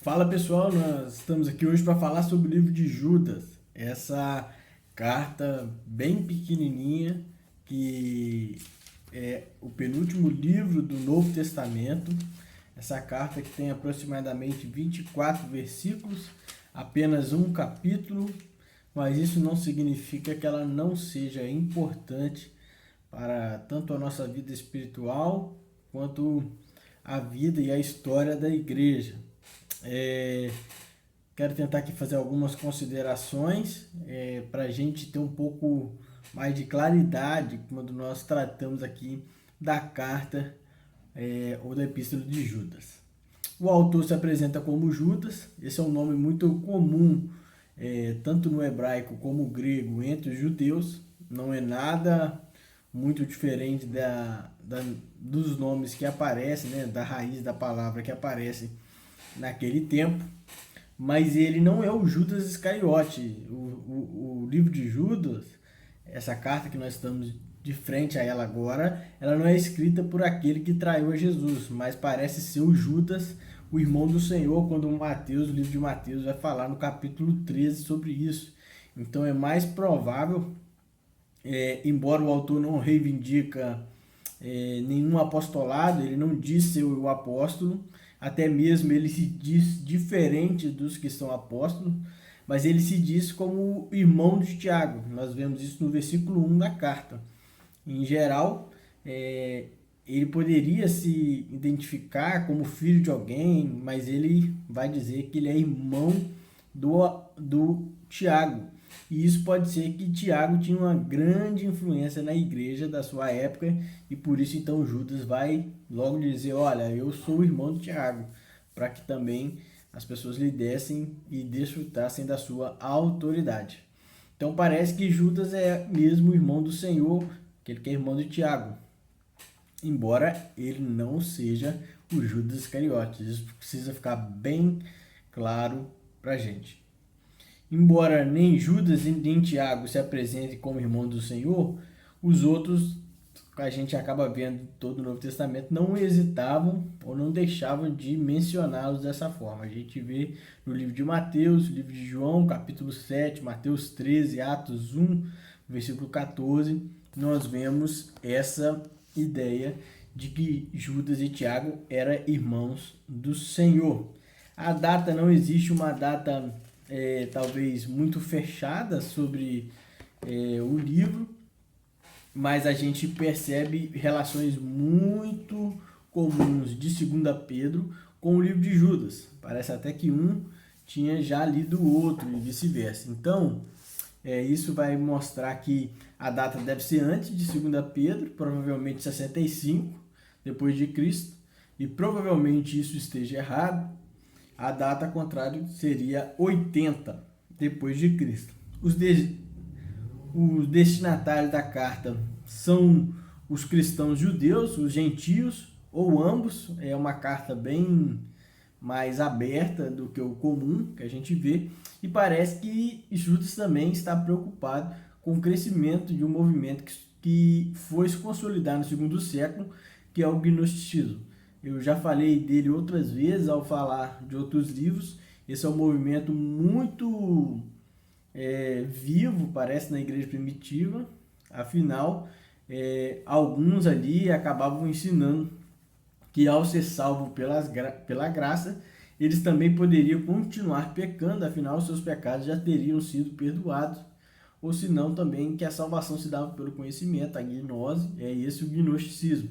Fala pessoal, nós estamos aqui hoje para falar sobre o livro de Judas, essa carta bem pequenininha que é o penúltimo livro do Novo Testamento. Essa carta que tem aproximadamente 24 versículos, apenas um capítulo, mas isso não significa que ela não seja importante para tanto a nossa vida espiritual quanto a vida e a história da igreja. É, Quero tentar aqui fazer algumas considerações para a gente ter um pouco mais de claridade quando nós tratamos aqui da carta ou da epístola de Judas. O autor se apresenta como Judas, esse é um nome muito comum, tanto no hebraico como no grego, entre os judeus. Não é nada muito diferente dos nomes que aparecem, né, da raiz da palavra que aparece naquele tempo, mas ele não é o Judas Iscariote. O livro de Judas, essa carta que nós estamos de frente a ela agora, ela não é escrita por aquele que traiu a Jesus, mas parece ser o Judas, o irmão do Senhor, quando o livro de Mateus vai falar no capítulo 13 sobre isso. Então é mais provável, embora o autor não reivindica nenhum apostolado, ele não diz ser o apóstolo, até mesmo ele se diz diferente dos que são apóstolos, mas ele se diz como irmão de Tiago. Nós vemos isso no versículo 1 da carta. Em geral, ele poderia se identificar como filho de alguém, mas ele vai dizer que ele é irmão do Tiago. E isso pode ser que Tiago tinha uma grande influência na igreja da sua época, e por isso então Judas vai logo dizer: olha, eu sou o irmão de Tiago, para que também as pessoas lhe dessem e desfrutassem da sua autoridade. Então parece que Judas é mesmo o irmão do Senhor, aquele que é irmão de Tiago, embora ele não seja o Judas Iscariote. Isso precisa ficar bem claro para a gente. Embora nem Judas nem Tiago se apresentem como irmãos do Senhor, os outros, a gente acaba vendo em todo o Novo Testamento, não hesitavam ou não deixavam de mencioná-los dessa forma. A gente vê no livro de Mateus, livro de João, capítulo 7, Mateus 13, Atos 1, versículo 14, nós vemos essa ideia de que Judas e Tiago eram irmãos do Senhor. A data, não existe uma data talvez muito fechada sobre o livro, mas a gente percebe relações muito comuns de 2 Pedro com o livro de Judas. Parece até que um tinha já lido o outro e vice-versa. Então, isso vai mostrar que a data deve ser antes de 2 Pedro, provavelmente 65 depois de Cristo, e provavelmente isso esteja errado. A data contrária seria 80 depois de Cristo. Os destinatários da carta são os cristãos judeus, os gentios, ou ambos. É uma carta bem mais aberta do que o comum que a gente vê, e parece que Judas também está preocupado com o crescimento de um movimento que foi se consolidar no segundo século, que é o gnosticismo. Eu já falei dele outras vezes ao falar de outros livros. Esse é um movimento muito vivo, parece, na igreja primitiva. Afinal, alguns ali acabavam ensinando que ao ser salvo pela graça, eles também poderiam continuar pecando, afinal seus pecados já teriam sido perdoados. Ou senão também que a salvação se dava pelo conhecimento, a gnose, é esse o gnosticismo.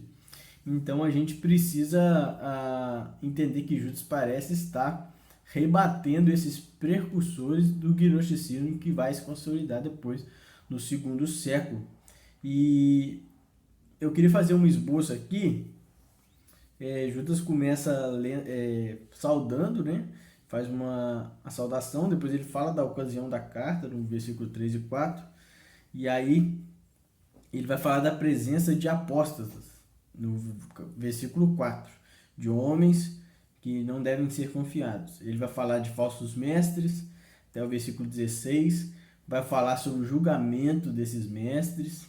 Então a gente precisa entender que Judas parece estar rebatendo esses precursores do gnosticismo que vai se consolidar depois no segundo século. E eu queria fazer um esboço aqui. Judas começa saudando, né? Faz uma saudação, depois ele fala da ocasião da carta, no versículo 3 e 4, e aí ele vai falar da presença de apóstatas, no versículo 4, de homens que não devem ser confiados. Ele vai falar de falsos mestres, até o versículo 16, vai falar sobre o julgamento desses mestres.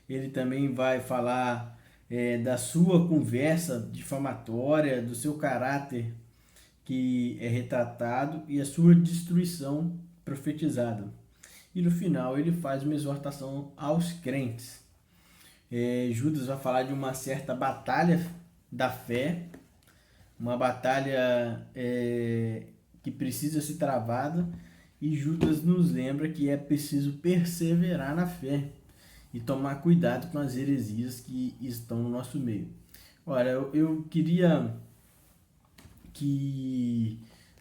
Ele também vai falar da sua conversa difamatória, do seu caráter que é retratado e a sua destruição profetizada. E no final ele faz uma exortação aos crentes. Judas vai falar de uma certa batalha da fé, uma batalha que precisa ser travada, e Judas nos lembra que é preciso perseverar na fé e tomar cuidado com as heresias que estão no nosso meio. Ora, eu queria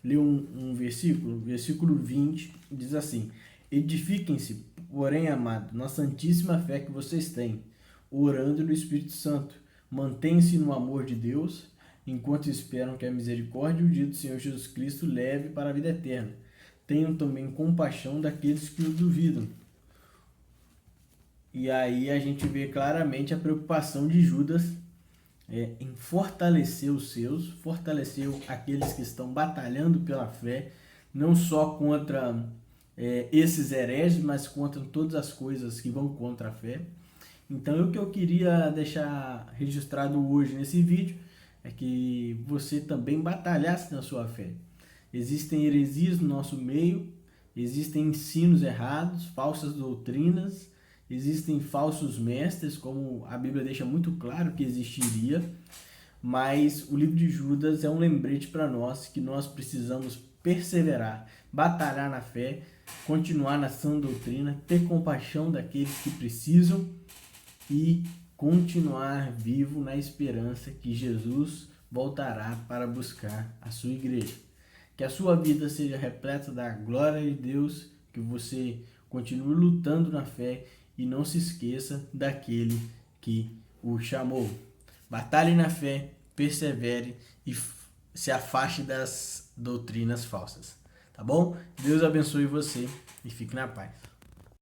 ler um versículo 20, diz assim: edifiquem-se, porém, amado, na santíssima fé que vocês têm, orando no Espírito Santo, mantenham-se no amor de Deus, enquanto esperam que a misericórdia e o dia do Senhor Jesus Cristo leve para a vida eterna. Tenham também compaixão daqueles que o duvidam. E aí a gente vê claramente a preocupação de Judas em fortalecer os seus, fortalecer aqueles que estão batalhando pela fé, não só contra esses hereges, mas contra todas as coisas que vão contra a fé. Então, o que eu queria deixar registrado hoje nesse vídeo é que você também batalhasse na sua fé. Existem heresias no nosso meio, existem ensinos errados, falsas doutrinas, existem falsos mestres, como a Bíblia deixa muito claro que existiria, mas o livro de Judas é um lembrete para nós que nós precisamos perseverar, batalhar na fé, continuar na sã doutrina, ter compaixão daqueles que precisam e continuar vivo na esperança que Jesus voltará para buscar a sua igreja. Que a sua vida seja repleta da glória de Deus, que você continue lutando na fé e não se esqueça daquele que o chamou. Batalhe na fé, persevere e se afaste das doutrinas falsas. Tá bom? Deus abençoe você e fique na paz.